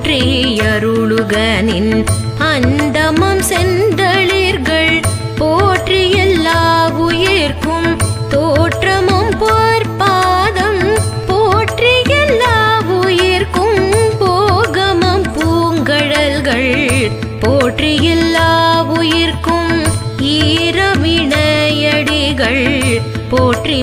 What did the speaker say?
போற்றி அருளுகனின் அந்தமம் செந்தளிர்கள் போற்றி எல்லா உயிர்க்கும் தோற்றமும் பொற்பாதம் போற்றி எல்லா உயிர்க்கும் போகமம் பூங்கழல்கள் போற்றி எல்லா உயிர்க்கும் ஈரவிணையடிகள் போற்றி